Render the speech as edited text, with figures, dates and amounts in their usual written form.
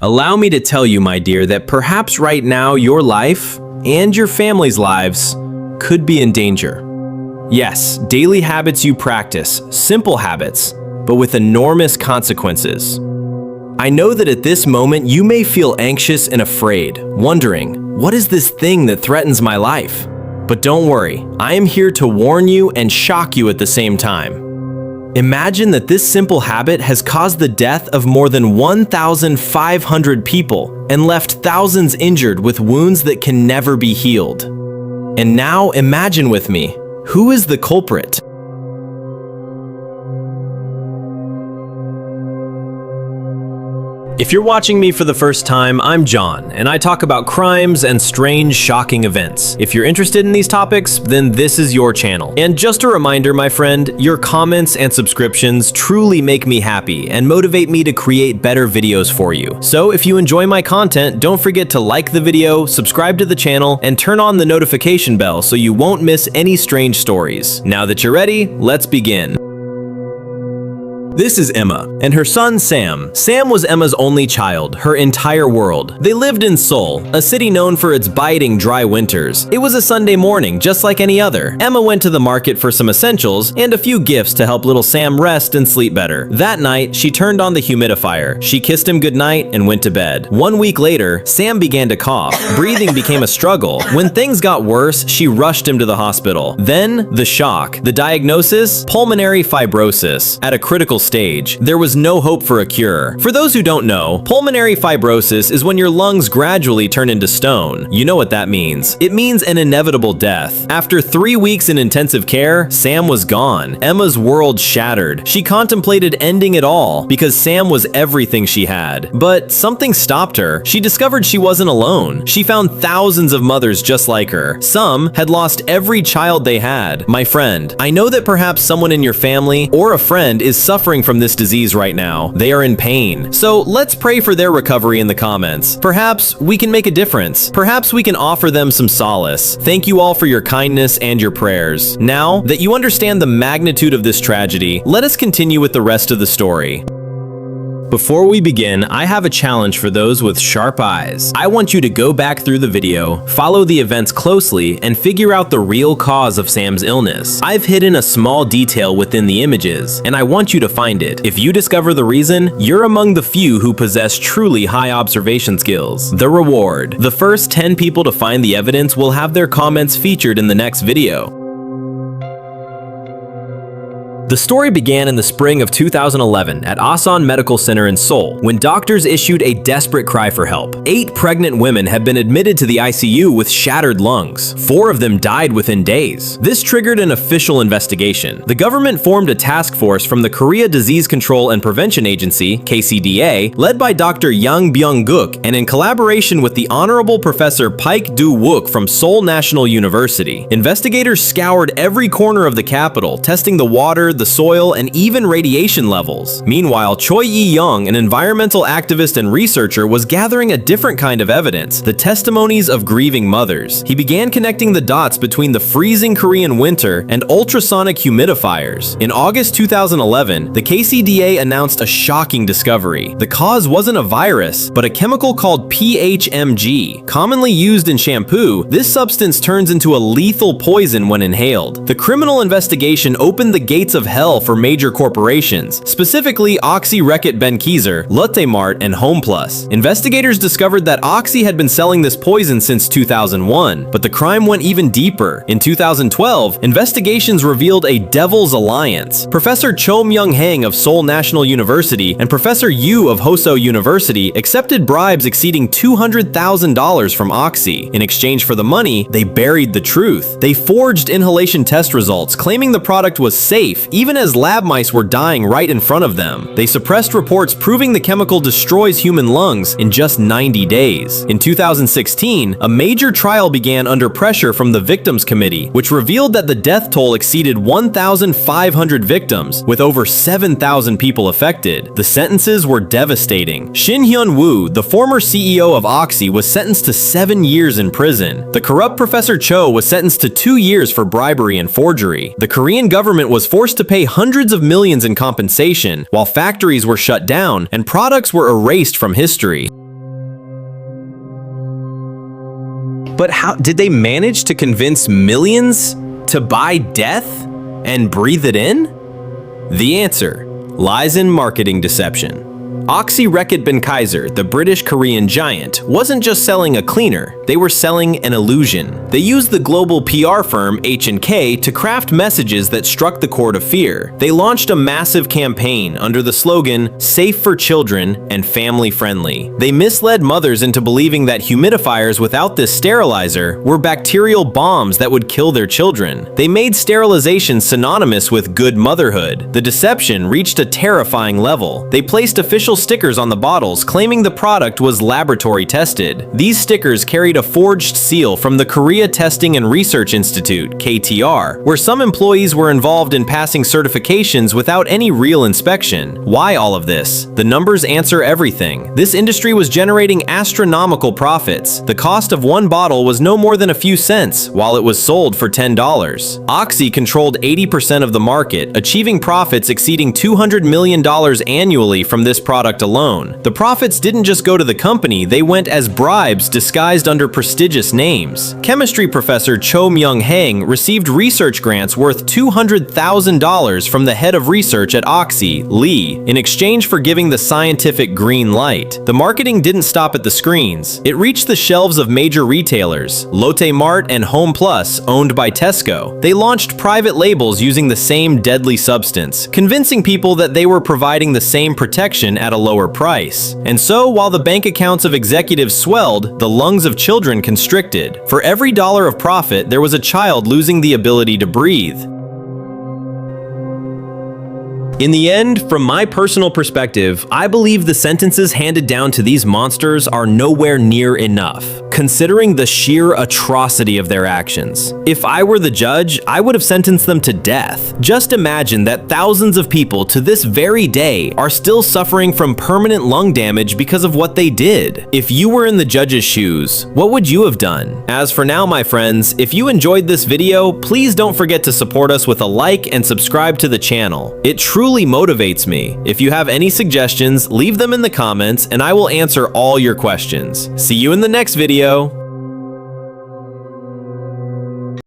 Allow me to tell you, my dear, that perhaps right now your life and your family's lives could be in danger. Yes, daily habits you practice, simple habits, but with enormous consequences. I know that at this moment you may feel anxious and afraid, wondering, what is this thing that threatens my life? But don't worry, I am here to warn you and shock you at the same time. Imagine that this simple habit has caused the death of more than 1,500 people and left thousands injured with wounds that can never be healed. And now imagine with me, who is the culprit? If you're watching me for the first time, I'm John, and I talk about crimes and strange, shocking events. If you're interested in these topics, then this is your channel. And just a reminder, my friend, your comments and subscriptions truly make me happy and motivate me to create better videos for you. So if you enjoy my content, don't forget to like the video, subscribe to the channel, and turn on the notification bell so you won't miss any strange stories. Now that you're ready, let's begin. This is Emma, and her son Sam. Sam was Emma's only child, her entire world. They lived in Seoul, a city known for its biting, dry winters. It was a Sunday morning, just like any other. Emma went to the market for some essentials and a few gifts to help little Sam rest and sleep better. That night, she turned on the humidifier. She kissed him goodnight and went to bed. 1 week later, Sam began to cough. Breathing became a struggle. When things got worse, she rushed him to the hospital. Then, the shock. The diagnosis? Pulmonary fibrosis. At a critical stage, there was no hope for a cure. For those who don't know, pulmonary fibrosis is when your lungs gradually turn into stone. You know what that means. It means an inevitable death. After 3 weeks in intensive care, Sam was gone. Emma's world shattered. She contemplated ending it all because Sam was everything she had. But something stopped her. She discovered she wasn't alone. She found thousands of mothers just like her. Some had lost every child they had. My friend, I know that perhaps someone in your family or a friend is suffering from this disease right now. They are in pain. So let's pray for their recovery in the comments. Perhaps we can make a difference. Perhaps we can offer them some solace. Thank you all for your kindness and your prayers. Now that you understand the magnitude of this tragedy, let us continue with the rest of the story. Before we begin, I have a challenge for those with sharp eyes. I want you to go back through the video, follow the events closely, and figure out the real cause of Sam's illness. I've hidden a small detail within the images, and I want you to find it. If you discover the reason, you're among the few who possess truly high observation skills. The reward. The first 10 people to find the evidence will have their comments featured in the next video. The story began in the spring of 2011 at Asan Medical Center in Seoul, when doctors issued a desperate cry for help. 8 pregnant women had been admitted to the ICU with shattered lungs. 4 of them died within days. This triggered an official investigation. The government formed a task force from the Korea Disease Control and Prevention Agency, KCDA, led by Dr. Yang Byung-guk, and in collaboration with the Honorable Professor Paik Do-wook from Seoul National University. Investigators scoured every corner of the capital, testing the water, the soil, and even radiation levels. Meanwhile, Choi Yi-young, an environmental activist and researcher, was gathering a different kind of evidence, the testimonies of grieving mothers. He began connecting the dots between the freezing Korean winter and ultrasonic humidifiers. In August 2011, the KCDA announced a shocking discovery. The cause wasn't a virus, but a chemical called PHMG. Commonly used in shampoo, this substance turns into a lethal poison when inhaled. The criminal investigation opened the gates of hell for major corporations, specifically Oxy Reckitt Benckiser, Lotte Mart, and HomePlus. Investigators discovered that Oxy had been selling this poison since 2001, but the crime went even deeper. In 2012, investigations revealed a devil's alliance. Professor Cho Myung-hang of Seoul National University and Professor Yu of Hoso University accepted bribes exceeding $200,000 from Oxy. In exchange for the money, they buried the truth. They forged inhalation test results, claiming the product was safe, even as lab mice were dying right in front of them. They suppressed reports proving the chemical destroys human lungs in just 90 days. In 2016, a major trial began under pressure from the Victims Committee, which revealed that the death toll exceeded 1,500 victims, with over 7,000 people affected. The sentences were devastating. Shin Hyun-woo, the former CEO of Oxy, was sentenced to 7 years in prison. The corrupt Professor Cho was sentenced to 2 years for bribery and forgery. The Korean government was forced to pay hundreds of millions in compensation, while factories were shut down and products were erased from history. But how did they manage to convince millions to buy death and breathe it in? The answer lies in marketing deception. Oxy Reckitt Benckiser, the British-Korean giant, wasn't just selling a cleaner, they were selling an illusion. They used the global PR firm H&K to craft messages that struck the chord of fear. They launched a massive campaign under the slogan, "Safe for children and family-friendly." They misled mothers into believing that humidifiers without this sterilizer were bacterial bombs that would kill their children. They made sterilization synonymous with good motherhood. The deception reached a terrifying level. They placed official stickers on the bottles claiming the product was laboratory tested. These stickers carried a forged seal from the Korea Testing and Research Institute, KTR, where some employees were involved in passing certifications without any real inspection. Why all of this? The numbers answer everything. This industry was generating astronomical profits. The cost of one bottle was no more than a few cents, while it was sold for $10. Oxy controlled 80% of the market, achieving profits exceeding $200 million annually from this product alone. The profits didn't just go to the company, they went as bribes disguised under prestigious names. Chemistry professor Cho Myung-hang received research grants worth $200,000 from the head of research at Oxy, Lee, in exchange for giving the scientific green light. The marketing didn't stop at the screens. It reached the shelves of major retailers, Lotte Mart and Home Plus, owned by Tesco. They launched private labels using the same deadly substance, convincing people that they were providing the same protection at a lower price. And so, while the bank accounts of executives swelled, the lungs of children constricted. For every dollar of profit, there was a child losing the ability to breathe. In the end, from my personal perspective, I believe the sentences handed down to these monsters are nowhere near enough, considering the sheer atrocity of their actions. If I were the judge, I would have sentenced them to death. Just imagine that thousands of people to this very day are still suffering from permanent lung damage because of what they did. If you were in the judge's shoes, what would you have done? As for now, my friends, if you enjoyed this video, please don't forget to support us with a like and subscribe to the channel. It truly motivates me. If you have any suggestions, leave them in the comments and I will answer all your questions. See you in the next video.